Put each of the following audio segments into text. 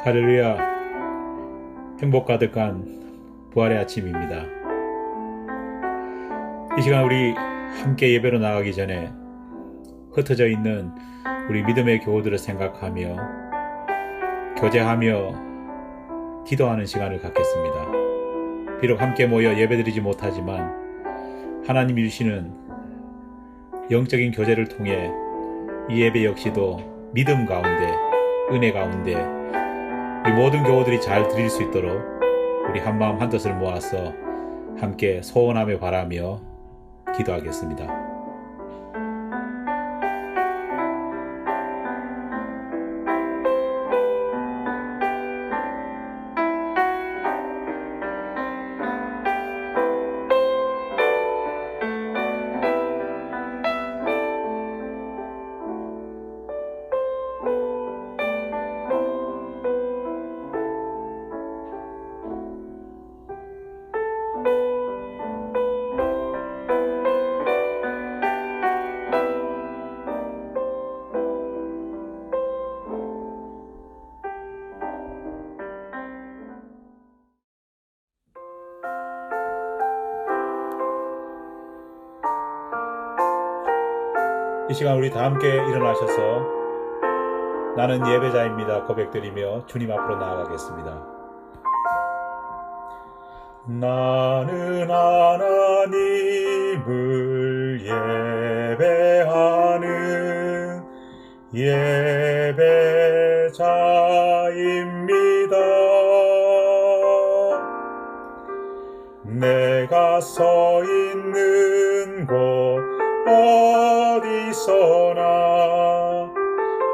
할렐루야. 행복 가득한 부활의 아침입니다. 이 시간 우리 함께 예배로 나가기 전에 흩어져 있는 우리 믿음의 교우들을 생각하며 교제하며 기도하는 시간을 갖겠습니다. 비록 함께 모여 예배드리지 못하지만 하나님이 주시는 영적인 교제를 통해 이 예배 역시도 믿음 가운데, 은혜 가운데 우리 모든 교우들이 잘 드릴 수 있도록 우리 한마음 한뜻을 모아서 함께 소원하며 바라며 기도하겠습니다. 이 시간 우리 다 함께 일어나셔서 나는 예배자입니다 고백드리며 주님 앞으로 나아가겠습니다. 나는 하나님을 예배하는 예배자입니다. 내가 서 있는 곳 어디서나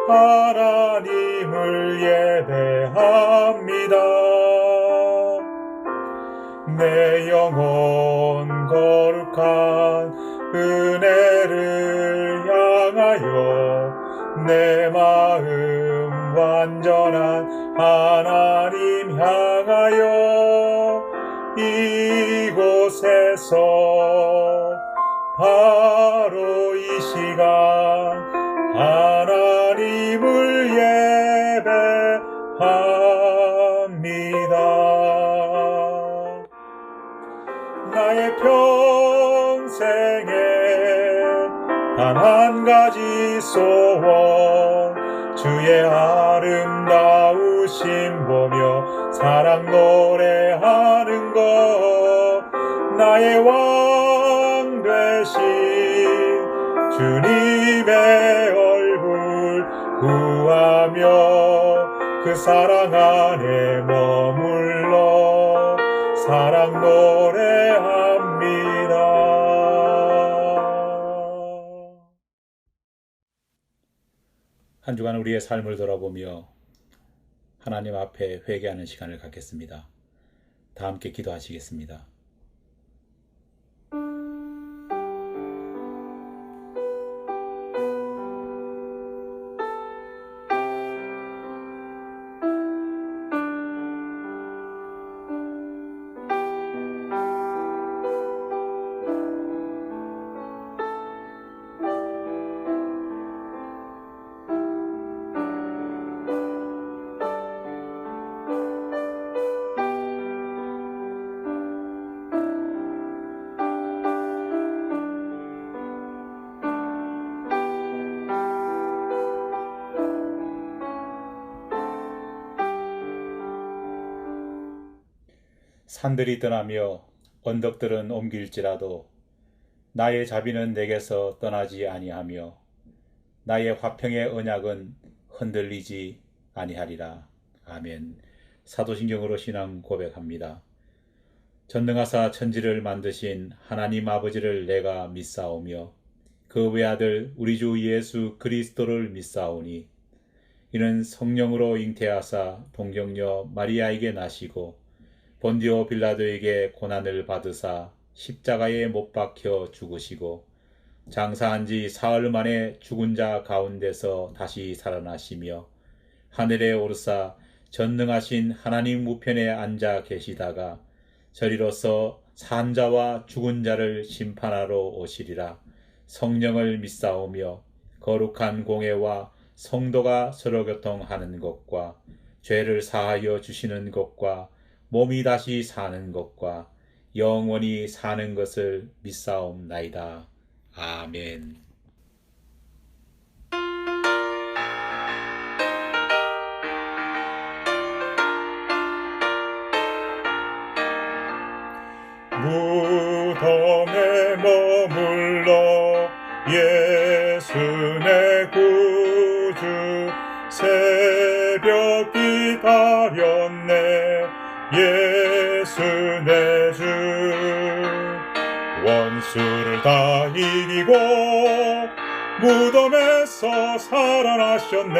하나님을 예배합니다. 내 영혼 거룩한 은혜를 향하여 내 마음 완전한 하나님 향하여 이곳에서 바로 이 시간 하나님을 예배합니다. 나의 평생에 단 한 가지 소원 주의 아름다우심 보며 사랑 노래하는 것 나의 왕 되신 주님의 얼굴 구하며 그 사랑 안에 머물러 사랑 노래합니다. 한 주간 우리의 삶을 돌아보며 하나님 앞에 회개하는 시간을 갖겠습니다. 다 함께 기도하시겠습니다. 산들이 떠나며 언덕들은 옮길지라도 나의 자비는 내게서 떠나지 아니하며 나의 화평의 언약은 흔들리지 아니하리라. 아멘. 사도신경으로 신앙 고백합니다. 전능하사 천지를 만드신 하나님 아버지를 내가 믿사오며 그 외아들 우리 주 예수 그리스도를 믿사오니 이는 성령으로 잉태하사 동정녀 마리아에게 나시고 본디오 빌라도에게 고난을 받으사 십자가에 못 박혀 죽으시고 장사한 지 사흘 만에 죽은 자 가운데서 다시 살아나시며 하늘에 오르사 전능하신 하나님 우편에 앉아 계시다가 저리로서 산 자와 죽은 자를 심판하러 오시리라. 성령을 믿사오며 거룩한 공회와 성도가 서로 교통하는 것과 죄를 사하여 주시는 것과 몸이 다시 사는 것과 영원히 사는 것을 믿사옵나이다. 아멘. 무덤에 머물러 예수 내 구주 새벽 기다렸네. 예수 내 주 원수를 다 이기고 무덤에서 살아나셨네.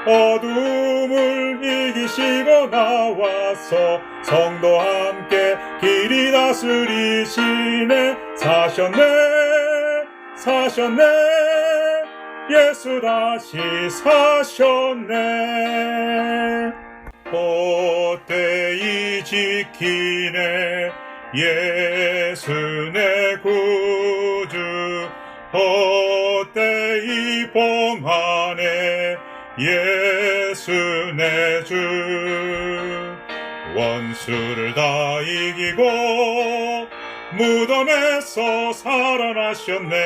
어둠을 이기시고 나와서 성도와 함께 길이 다스리시네. 사셨네 예수 다시 사셨네. 헛되이 지키네 예수 내 구주 헛되이 범하네 예수 내 주 원수를 다 이기고 무덤에서 살아나셨네.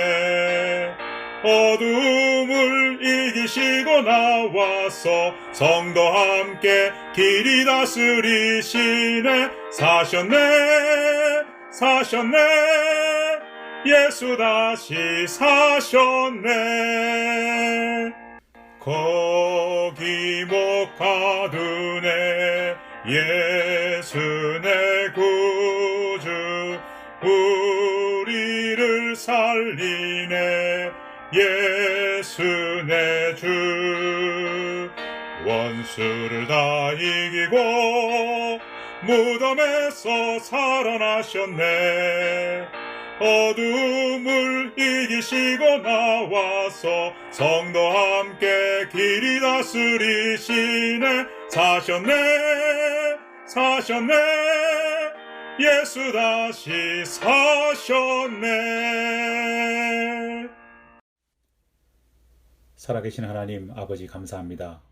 어둠을 이기시고 나와서 성도와 함께 길이 다스리시네. 사셨네 예수 다시 사셨네. 거기 못 가두네 예수 내 구주 우리를 살리네 예수 내 주 원수를 다 이기고 무덤에서 살아나셨네. 어둠을 이기시고 나와서 성도와 함께 길이 다스리시네. 사셨네 예수 다시 사셨네. 살아계신 하나님 아버지 감사합니다.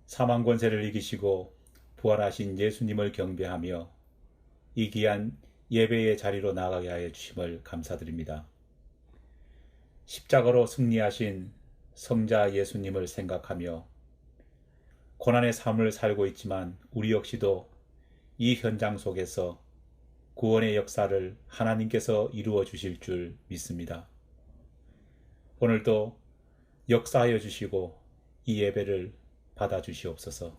사망 권세를 이기시고 부활하신 예수님을 경배하며 이 귀한 예배의 자리로 나아가게 하여 주심을 감사드립니다. 십자가로 승리하신 성자 예수님을 생각하며 고난의 삶을 살고 있지만 우리 역시도 이 현장 속에서 구원의 역사를 하나님께서 이루어 주실 줄 믿습니다. 오늘도 역사하여 주시고 이 예배를 받아 주시옵소서.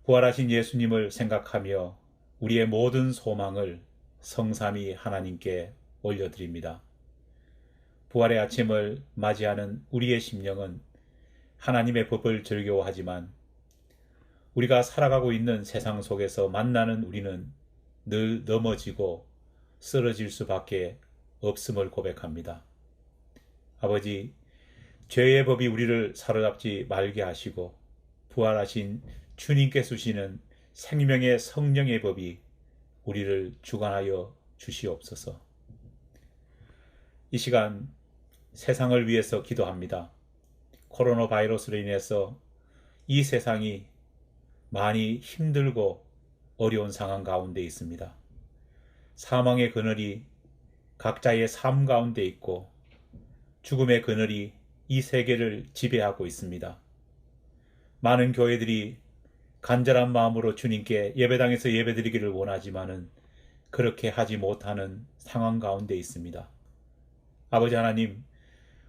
부활하신 예수님을 생각하며 우리의 모든 소망을 성삼위 하나님께 올려드립니다. 부활의 아침을 맞이하는 우리의 심령은 하나님의 법을 즐거워하지만 우리가 살아가고 있는 세상 속에서 만나는 우리는 늘 넘어지고 쓰러질 수밖에 없음을 고백합니다. 아버지, 죄의 법이 우리를 사로잡지 말게 하시고 부활하신 주님께 주시는 생명의 성령의 법이 우리를 주관하여 주시옵소서. 이 시간 세상을 위해서 기도합니다. 코로나 바이러스로 인해서 이 세상이 많이 힘들고 어려운 상황 가운데 있습니다. 사망의 그늘이 각자의 삶 가운데 있고 죽음의 그늘이 이 세계를 지배하고 있습니다. 많은 교회들이 간절한 마음으로 주님께 예배당에서 예배드리기를 원하지만은 그렇게 하지 못하는 상황 가운데 있습니다. 아버지 하나님,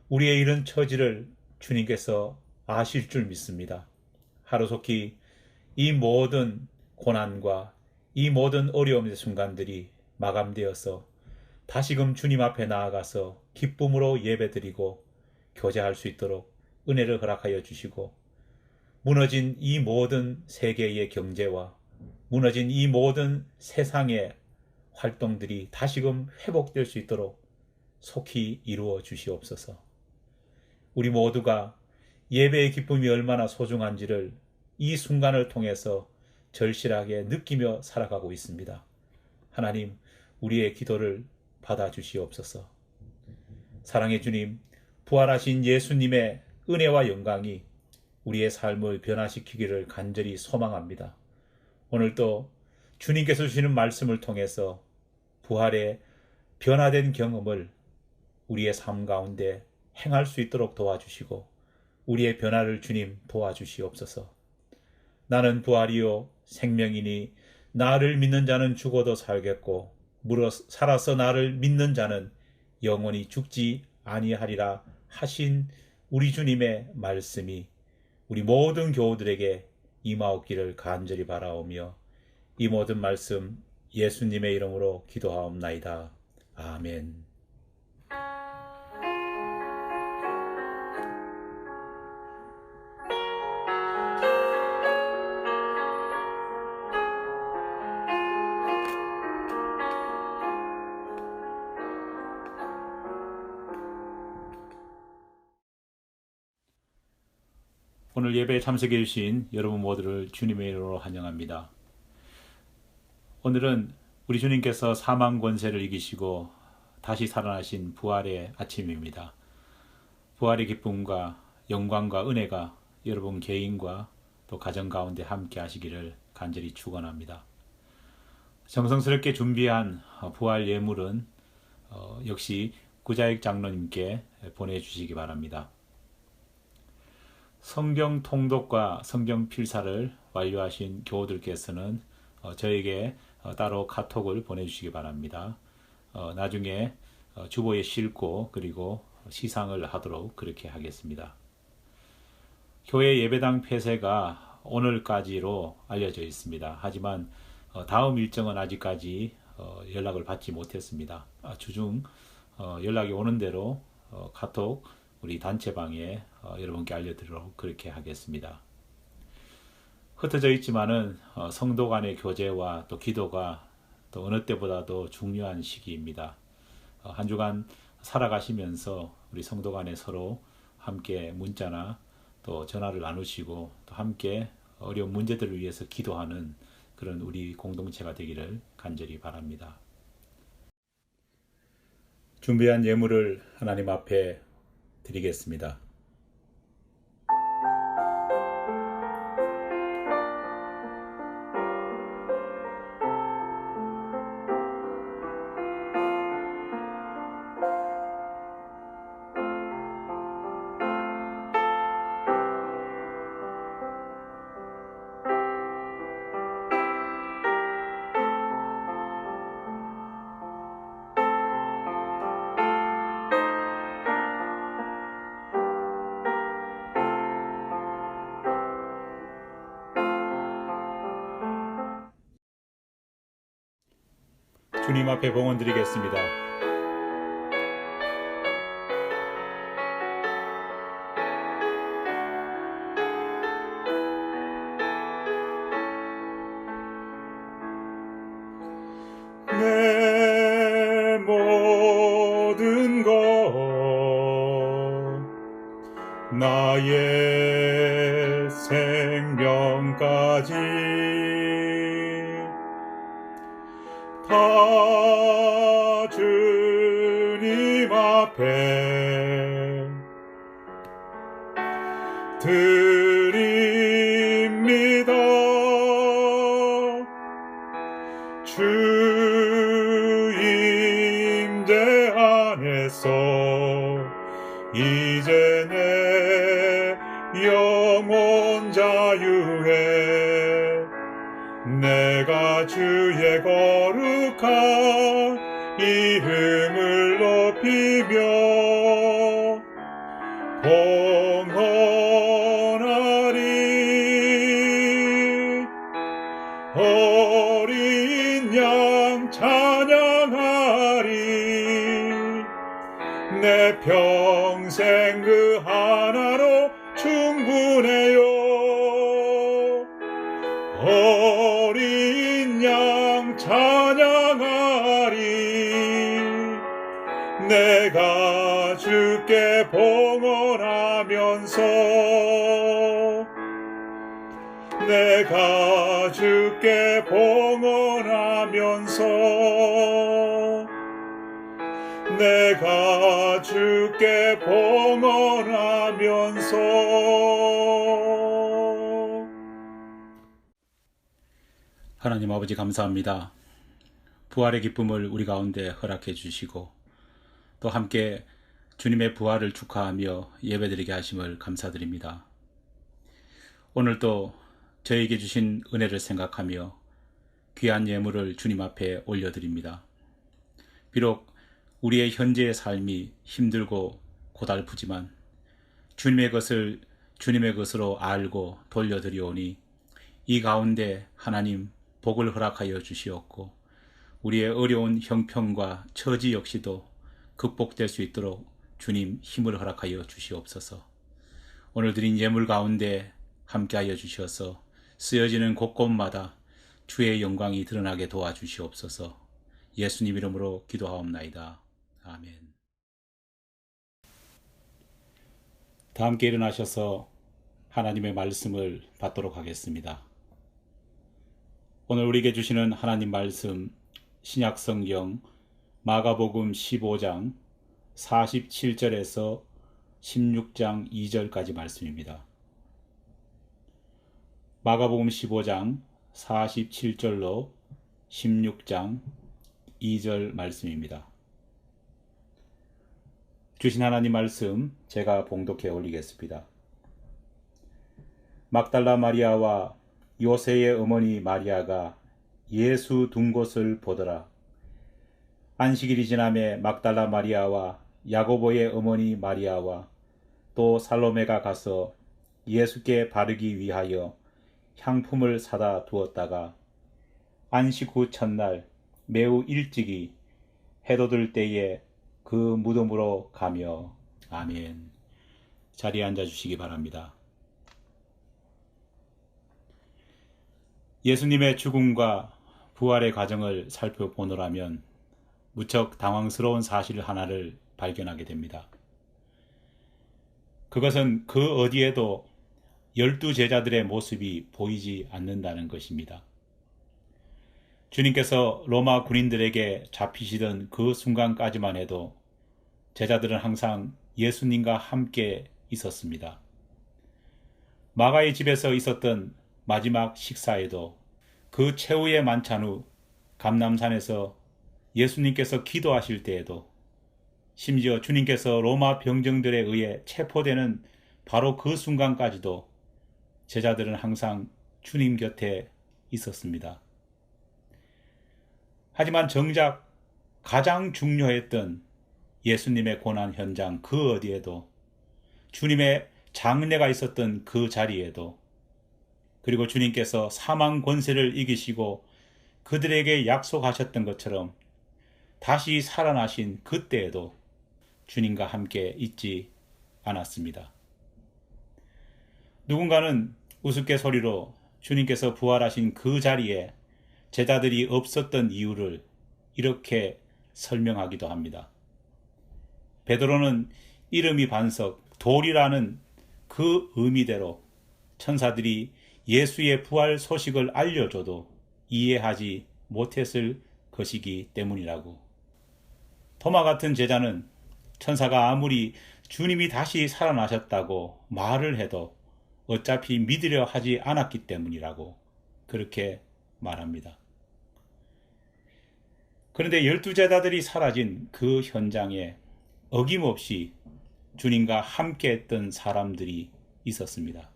우리의 이런 처지를 주님께서 아실 줄 믿습니다. 하루속히 이 모든 고난과 이 모든 어려움의 순간들이 마감되어서 다시금 주님 앞에 나아가서 기쁨으로 예배드리고 교제할 수 있도록 은혜를 허락하여 주시고 무너진 이 모든 세계의 경제와 무너진 이 모든 세상의 활동들이 다시금 회복될 수 있도록 속히 이루어 주시옵소서. 우리 모두가 예배의 기쁨이 얼마나 소중한지를 이 순간을 통해서 절실하게 느끼며 살아가고 있습니다. 하나님, 우리의 기도를 받아주시옵소서. 사랑의 주님, 부활하신 예수님의 은혜와 영광이 우리의 삶을 변화시키기를 간절히 소망합니다. 오늘도 주님께서 주시는 말씀을 통해서 부활의 변화된 경험을 우리의 삶 가운데 행할 수 있도록 도와주시고 우리의 변화를 주님 도와주시옵소서. 나는 부활이요 생명이니 나를 믿는 자는 죽어도 살겠고 살아서 나를 믿는 자는 영원히 죽지 아니하리라 하신 우리 주님의 말씀이 우리 모든 교우들에게 임하옵기를 간절히 바라오며 이 모든 말씀 예수님의 이름으로 기도하옵나이다. 아멘. 오늘 예배에 참석해 주신 여러분 모두를 주님의 이름으로 환영합니다. 오늘은 우리 주님께서 사망 권세를 이기시고 다시 살아나신 부활의 아침입니다. 부활의 기쁨과 영광과 은혜가 여러분 개인과 또 가정 가운데 함께 하시기를 간절히 축원합니다. 정성스럽게 준비한 부활 예물은 역시 구자익 장로님께 보내주시기 바랍니다. 성경 통독과 성경 필사를 완료하신 교우들께서는 저에게 따로 카톡을 보내주시기 바랍니다. 나중에 주보에 싣고 그리고 시상을 하도록 그렇게 하겠습니다. 교회 예배당 폐쇄가 오늘까지로 알려져 있습니다. 하지만 다음 일정은 아직까지 연락을 받지 못했습니다. 주중 연락이 오는 대로 카톡 우리 단체방에 여러분께 알려드리도록 그렇게 하겠습니다. 흩어져 있지만은 성도 간의 교제와 또 기도가 또 어느 때보다도 중요한 시기입니다. 한 주간 살아가시면서 우리 성도 간에 서로 함께 문자나 또 전화를 나누시고 또 함께 어려운 문제들을 위해서 기도하는 그런 우리 공동체가 되기를 간절히 바랍니다. 준비한 예물을 하나님 앞에 드리겠습니다. 주님 앞에 봉헌 드리겠습니다. 내 모든 것 나의 생명까지 다 주님 앞에 드립니다. 주 임재 안에서 이제 내 영혼 자유해 내가 주의 거룩한 이름을 높이며 봉헌하리. 어린 양 찬양하리. 내 평생 그 하나로 충분해요. 어린 양 찬양하리. 내가 주께 봉헌하면서 내가 주께 봉헌하면서 내가 주께 봉헌하면서 하나님 아버지 감사합니다. 부활의 기쁨을 우리 가운데 허락해 주시고 또 함께 주님의 부활을 축하하며 예배드리게 하심을 감사드립니다. 오늘도 저에게 주신 은혜를 생각하며 귀한 예물을 주님 앞에 올려드립니다. 비록 우리의 현재의 삶이 힘들고 고달프지만 주님의 것을 주님의 것으로 알고 돌려드리오니 이 가운데 하나님 복을 허락하여 주시옵고 우리의 어려운 형편과 처지 역시도 극복될 수 있도록 주님 힘을 허락하여 주시옵소서. 오늘 드린 예물 가운데 함께하여 주셔서 쓰여지는 곳곳마다 주의 영광이 드러나게 도와주시옵소서. 예수님 이름으로 기도하옵나이다. 아멘. 다 함께 일어나셔서 하나님의 말씀을 받도록 하겠습니다. 오늘 우리에게 주시는 하나님 말씀 신약성경 마가복음 15장 47절에서 16장 2절까지 말씀입니다. 마가복음 15장 47절로 16장 2절 말씀입니다. 주신 하나님 말씀 제가 봉독해 올리겠습니다. 막달라 마리아와 요새의 어머니 마리아가 예수 둔 곳을 보더라. 안식일이 지남에 막달라 마리아와 야고보의 어머니 마리아와 또 살로메가 가서 예수께 바르기 위하여 향품을 사다 두었다가 안식 후 첫날 매우 일찍이 해돋을 때에 그 무덤으로 가며. 아멘. 자리에 앉아 주시기 바랍니다. 예수님의 죽음과 부활의 과정을 살펴보노라면 무척 당황스러운 사실 하나를 발견하게 됩니다. 그것은 그 어디에도 12제자들의 모습이 보이지 않는다는 것입니다. 주님께서 로마 군인들에게 잡히시던 그 순간까지만 해도 제자들은 항상 예수님과 함께 있었습니다. 마가의 집에서 있었던 마지막 식사에도 그 최후의 만찬 후 감람산에서 예수님께서 기도하실 때에도 심지어 주님께서 로마 병정들에 의해 체포되는 바로 그 순간까지도 제자들은 항상 주님 곁에 있었습니다. 하지만 정작 가장 중요했던 예수님의 고난 현장 그 어디에도 주님의 장례가 있었던 그 자리에도 그리고 주님께서 사망 권세를 이기시고 그들에게 약속하셨던 것처럼 다시 살아나신 그때에도 주님과 함께 있지 않았습니다. 누군가는 우스갯소리로 주님께서 부활하신 그 자리에 제자들이 없었던 이유를 이렇게 설명하기도 합니다. 베드로는 이름이 반석, 돌이라는 그 의미대로 천사들이 예수의 부활 소식을 알려줘도 이해하지 못했을 것이기 때문이라고. 토마 같은 제자는 천사가 아무리 주님이 다시 살아나셨다고 말을 해도 어차피 믿으려 하지 않았기 때문이라고 그렇게 말합니다. 그런데 12제자들이 사라진 그 현장에 어김없이 주님과 함께 했던 사람들이 있었습니다.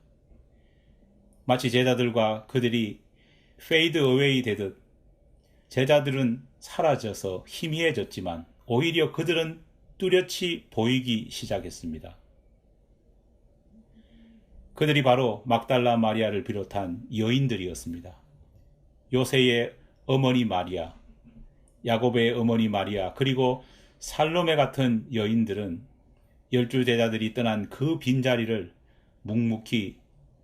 마치 제자들과 그들이 페이드 어웨이 되듯 제자들은 사라져서 희미해졌지만 오히려 그들은 뚜렷이 보이기 시작했습니다. 그들이 바로 막달라 마리아를 비롯한 여인들이었습니다. 요새의 어머니 마리아, 야고보의 어머니 마리아, 그리고 살로메 같은 여인들은 12제자들이 떠난 그 빈자리를 묵묵히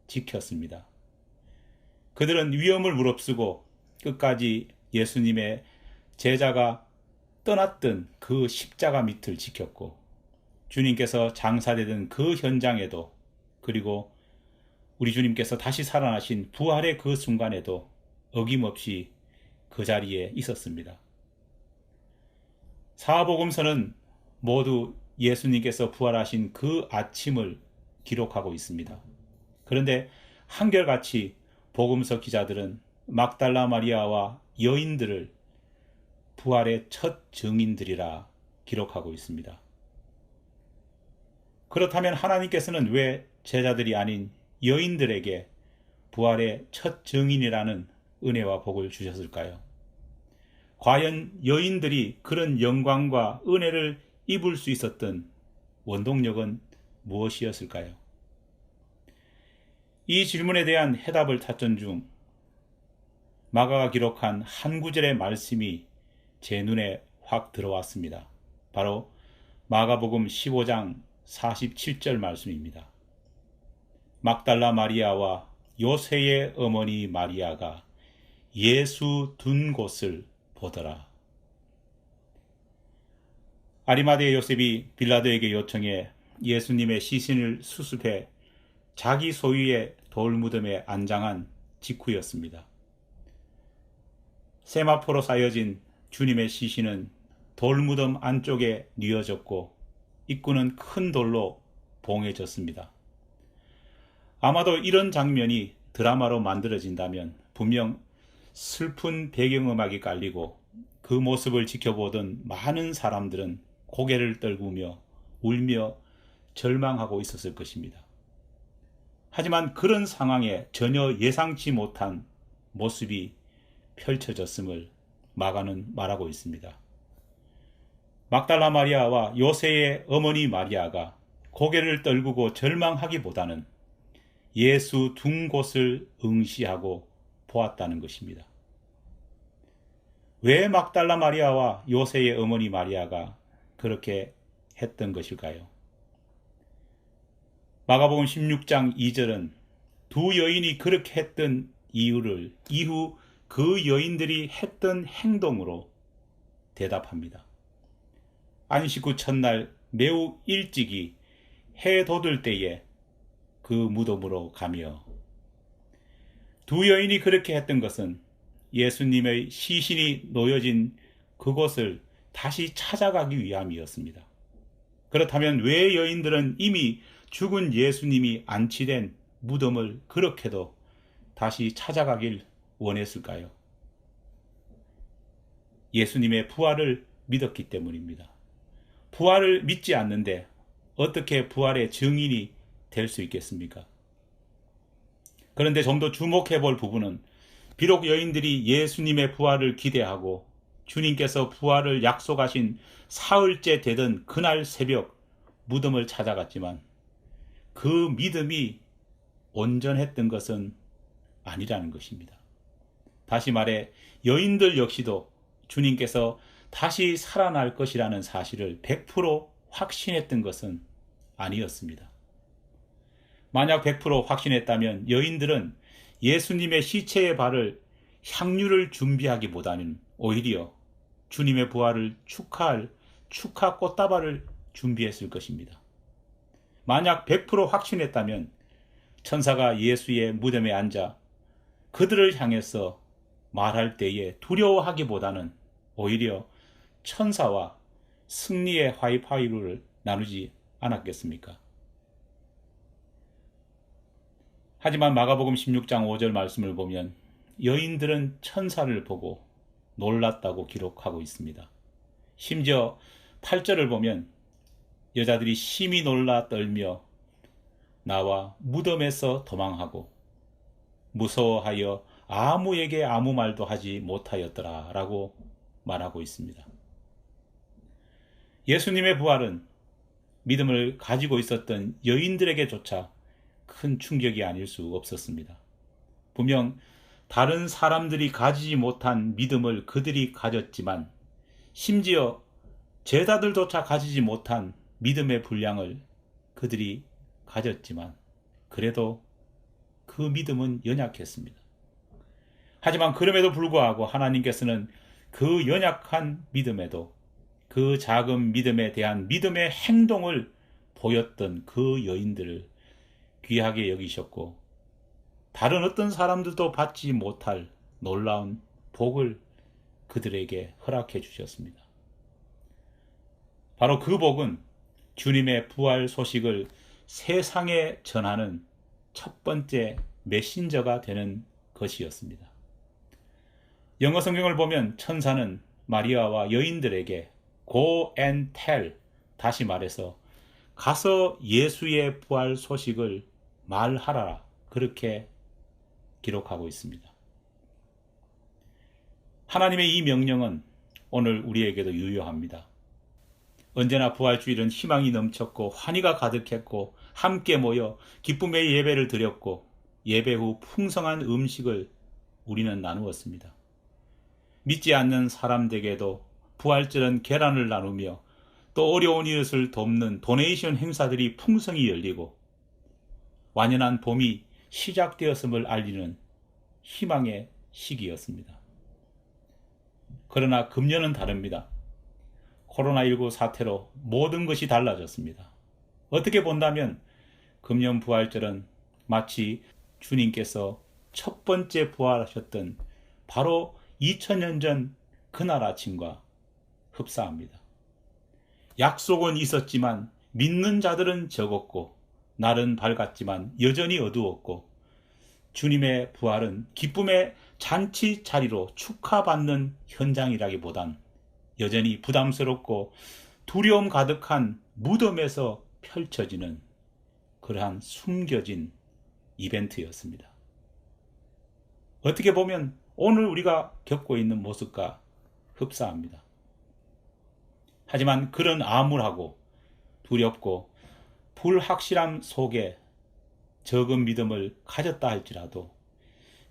지켰습니다. 그들은 위험을 무릅쓰고 끝까지 예수님의 제자가 떠났던 그 십자가 밑을 지켰고 주님께서 장사되던 그 현장에도 그리고 우리 주님께서 다시 살아나신 부활의 그 순간에도 어김없이 그 자리에 있었습니다. 사복음서는 모두 예수님께서 부활하신 그 아침을 기록하고 있습니다. 그런데 한결같이 복음서 기자들은 막달라 마리아와 여인들을 부활의 첫 증인들이라 기록하고 있습니다. 그렇다면 하나님께서는 왜 제자들이 아닌 여인들에게 부활의 첫 증인이라는 은혜와 복을 주셨을까요? 과연 여인들이 그런 영광과 은혜를 입을 수 있었던 원동력은 무엇이었을까요? 이 질문에 대한 해답을 찾던 중 마가가 기록한 한 구절의 말씀이 제 눈에 확 들어왔습니다. 바로 마가복음 15장 47절 말씀입니다. 막달라 마리아와 요새의 어머니 마리아가 예수 둔 곳을 보더라. 아리마대 요셉이 빌라도에게 요청해 예수님의 시신을 수습해 자기 소유의 돌무덤에 안장한 직후였습니다. 세마포로 쌓여진 주님의 시신은 돌무덤 안쪽에 뉘어졌고 입구는 큰 돌로 봉해졌습니다. 아마도 이런 장면이 드라마로 만들어진다면 분명 슬픈 배경음악이 깔리고 그 모습을 지켜보던 많은 사람들은 고개를 떨구며 울며 절망하고 있었을 것입니다. 하지만 그런 상황에 전혀 예상치 못한 모습이 펼쳐졌음을 마가는 말하고 있습니다. 막달라 마리아와 요새의 어머니 마리아가 고개를 떨구고 절망하기보다는 예수 둔 곳을 응시하고 보았다는 것입니다. 왜 막달라 마리아와 요새의 어머니 마리아가 그렇게 했던 것일까요? 마가복음 16장 2절은 두 여인이 그렇게 했던 이유를 이후 그 여인들이 했던 행동으로 대답합니다. 안식 후 첫날 매우 일찍이 해 돋을 때에 그 무덤으로 가며, 두 여인이 그렇게 했던 것은 예수님의 시신이 놓여진 그곳을 다시 찾아가기 위함이었습니다. 그렇다면 왜 여인들은 이미 죽은 예수님이 안치된 무덤을 그렇게도 다시 찾아가길 원했을까요? 예수님의 부활을 믿었기 때문입니다. 부활을 믿지 않는데 어떻게 부활의 증인이 될 수 있겠습니까? 그런데 좀 더 주목해 볼 부분은 비록 여인들이 예수님의 부활을 기대하고 주님께서 부활을 약속하신 사흘째 되던 그날 새벽 무덤을 찾아갔지만 그 믿음이 온전했던 것은 아니라는 것입니다. 다시 말해 여인들 역시도 주님께서 다시 살아날 것이라는 사실을 100% 확신했던 것은 아니었습니다. 만약 100% 확신했다면 여인들은 예수님의 시체의 발을 향유를 준비하기보다는 오히려 주님의 부활을 축하할 축하 꽃다발을 준비했을 것입니다. 만약 100% 확신했다면 천사가 예수의 무덤에 앉아 그들을 향해서 말할 때에 두려워하기보다는 오히려 천사와 승리의 하이파이브를 나누지 않았겠습니까? 하지만 마가복음 16장 5절 말씀을 보면 여인들은 천사를 보고 놀랐다고 기록하고 있습니다. 심지어 8절을 보면 여자들이 심히 놀라 떨며 나와 무덤에서 도망하고 무서워하여 아무에게 아무 말도 하지 못하였더라 라고 말하고 있습니다. 예수님의 부활은 믿음을 가지고 있었던 여인들에게조차 큰 충격이 아닐 수 없었습니다. 분명 다른 사람들이 가지지 못한 믿음을 그들이 가졌지만 심지어 제자들조차 가지지 못한 믿음의 분량을 그들이 가졌지만 그래도 그 믿음은 연약했습니다. 하지만 그럼에도 불구하고 하나님께서는 그 연약한 믿음에도 그 작은 믿음에 대한 믿음의 행동을 보였던 그 여인들을 귀하게 여기셨고 다른 어떤 사람들도 받지 못할 놀라운 복을 그들에게 허락해 주셨습니다. 바로 그 복은 주님의 부활 소식을 세상에 전하는 첫 번째 메신저가 되는 것이었습니다. 영어 성경을 보면 천사는 마리아와 여인들에게 Go and tell, 다시 말해서 가서 예수의 부활 소식을 말하라, 그렇게 기록하고 있습니다. 하나님의 이 명령은 오늘 우리에게도 유효합니다. 언제나 부활주일은 희망이 넘쳤고 환희가 가득했고 함께 모여 기쁨의 예배를 드렸고 예배 후 풍성한 음식을 우리는 나누었습니다. 믿지 않는 사람들에게도 부활절은 계란을 나누며 또 어려운 이웃을 돕는 도네이션 행사들이 풍성히 열리고 완연한 봄이 시작되었음을 알리는 희망의 시기였습니다. 그러나 금년은 다릅니다. 코로나19 사태로 모든 것이 달라졌습니다. 어떻게 본다면 금년 부활절은 마치 주님께서 첫 번째 부활하셨던 바로 2000년 전 그날 아침과 흡사합니다. 약속은 있었지만 믿는 자들은 적었고 날은 밝았지만 여전히 어두웠고 주님의 부활은 기쁨의 잔치 자리로 축하받는 현장이라기보단 여전히 부담스럽고 두려움 가득한 무덤에서 펼쳐지는 그러한 숨겨진 이벤트였습니다. 어떻게 보면 오늘 우리가 겪고 있는 모습과 흡사합니다. 하지만 그런 암울하고 두렵고 불확실함 속에 적은 믿음을 가졌다 할지라도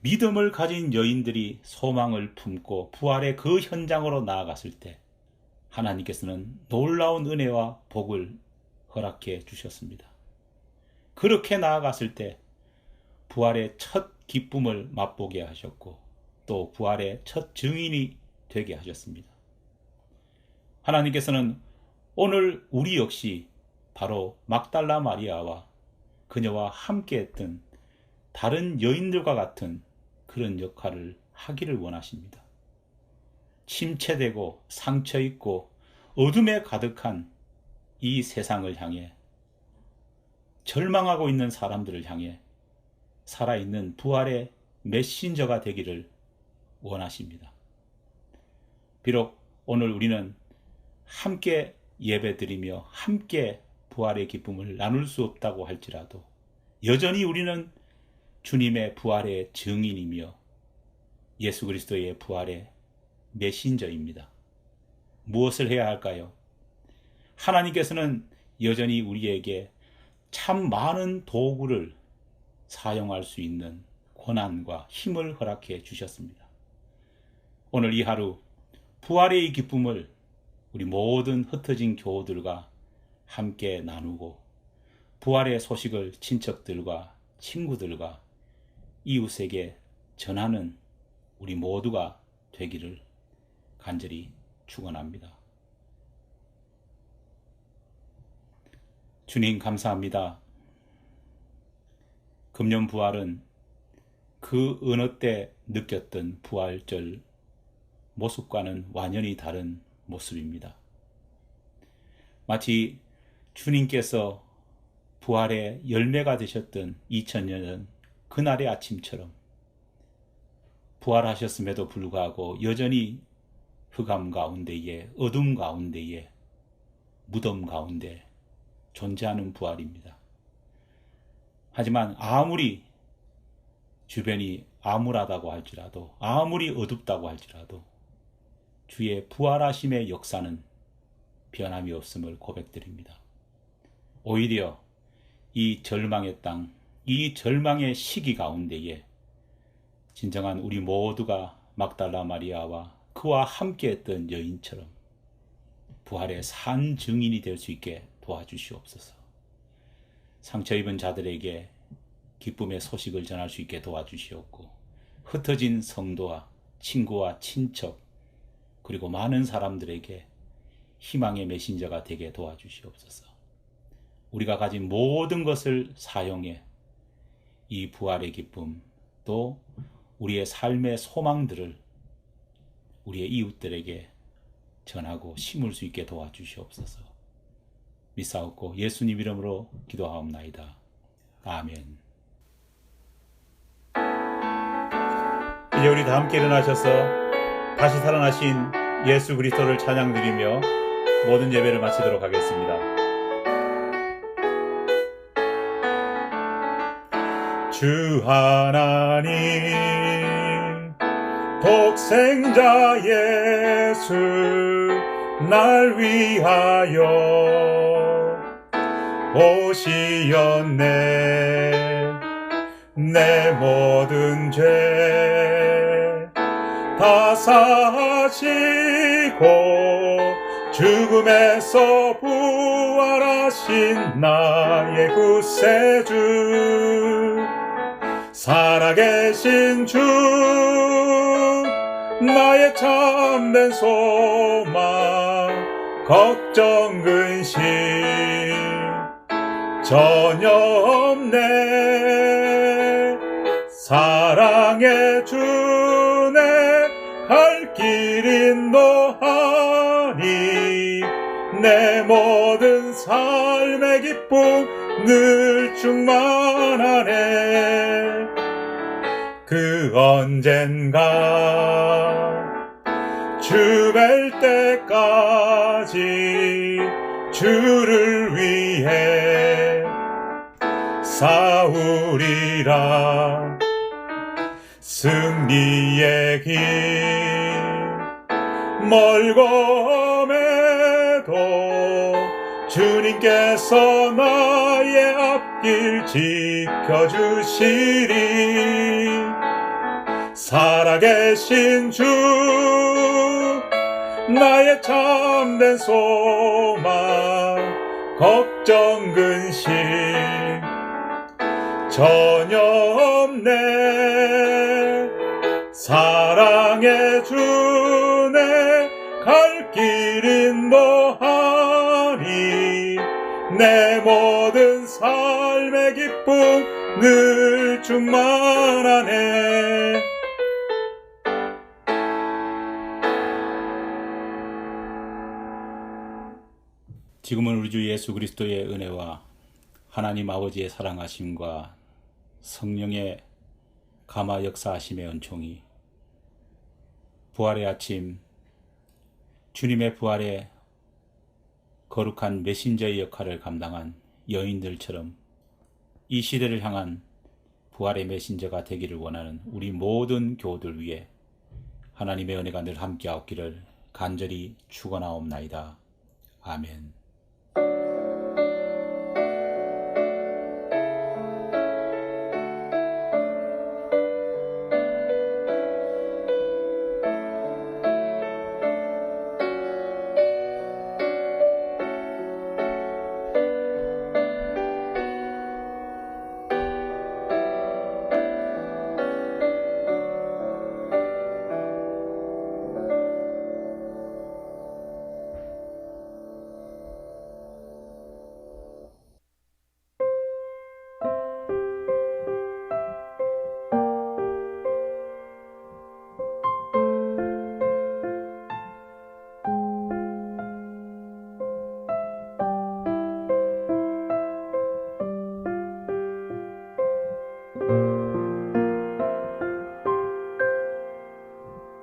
믿음을 가진 여인들이 소망을 품고 부활의 그 현장으로 나아갔을 때 하나님께서는 놀라운 은혜와 복을 허락해 주셨습니다. 그렇게 나아갔을 때 부활의 첫 기쁨을 맛보게 하셨고 또 부활의 첫 증인이 되게 하셨습니다. 하나님께서는 오늘 우리 역시 바로 막달라 마리아와 그녀와 함께했던 다른 여인들과 같은 그런 역할을 하기를 원하십니다. 침체되고 상처있고 어둠에 가득한 이 세상을 향해 절망하고 있는 사람들을 향해 살아있는 부활의 메신저가 되기를 원하십니다. 비록 오늘 우리는 함께 예배드리며 함께 부활의 기쁨을 나눌 수 없다고 할지라도 여전히 우리는 주님의 부활의 증인이며 예수 그리스도의 부활의 메신저입니다. 무엇을 해야 할까요? 하나님께서는 여전히 우리에게 참 많은 도구를 사용할 수 있는 권한과 힘을 허락해 주셨습니다. 오늘 이 하루 부활의 이 기쁨을 우리 모든 흩어진 교우들과 함께 나누고 부활의 소식을 친척들과 친구들과 이웃에게 전하는 우리 모두가 되기를 간절히 축원합니다. 주님 감사합니다. 금년 부활은 그 어느 때 느꼈던 부활절 모습과는 완전히 다른 모습입니다. 마치 주님께서 부활의 열매가 되셨던 2000년 전 그날의 아침처럼 부활하셨음에도 불구하고 여전히 흑암 가운데에 어둠 가운데에 무덤 가운데 존재하는 부활입니다. 하지만 아무리 주변이 암울하다고 할지라도 아무리 어둡다고 할지라도 주의 부활하심의 역사는 변함이 없음을 고백드립니다. 오히려 이 절망의 땅, 이 절망의 시기 가운데에 진정한 우리 모두가 막달라 마리아와 그와 함께했던 여인처럼 부활의 산 증인이 될 수 있게 도와주시옵소서. 상처 입은 자들에게 기쁨의 소식을 전할 수 있게 도와주시옵고 흩어진 성도와 친구와 친척 그리고 많은 사람들에게 희망의 메신저가 되게 도와주시옵소서. 우리가 가진 모든 것을 사용해 이 부활의 기쁨 또 우리의 삶의 소망들을 우리의 이웃들에게 전하고 심을 수 있게 도와주시옵소서. 믿사옵고 예수님 이름으로 기도하옵나이다. 아멘. 이제 우리 다 함께 일어나셔서 다시 살아나신 예수 그리스도를 찬양드리며 모든 예배를 마치도록 하겠습니다. 주 하나님 독생자 예수 날 위하여 오시었네. 내 모든 죄 다 사하시고 죽음에서 부활하신 나의 구세주, 살아계신 주 나의 참된 소망, 걱정 근심 전혀 없네. 사랑의 주네 갈 길 인도하니 내 모든 삶의 기쁨 늘 충만하네. 그 언젠가 주 뵐 때까지 주를 위해 싸우리라. 승리의 길 멀고매도 주님께서 나의 앞길 지켜주시리. 살아계신 주 나의 참된 소망, 걱정 근심 전혀 없네. 사랑의 주네 갈 길 인도하니 내 모든 삶의 기쁨 늘 충만하네. 지금은 우리 주 예수 그리스도의 은혜와 하나님 아버지의 사랑하심과 성령의 감화 역사하심의 은총이 부활의 아침 주님의 부활의 거룩한 메신저의 역할을 감당한 여인들처럼 이 시대를 향한 부활의 메신저가 되기를 원하는 우리 모든 교우들 위해 하나님의 은혜가 늘 함께하옵기를 간절히 축원하옵나이다. 아멘.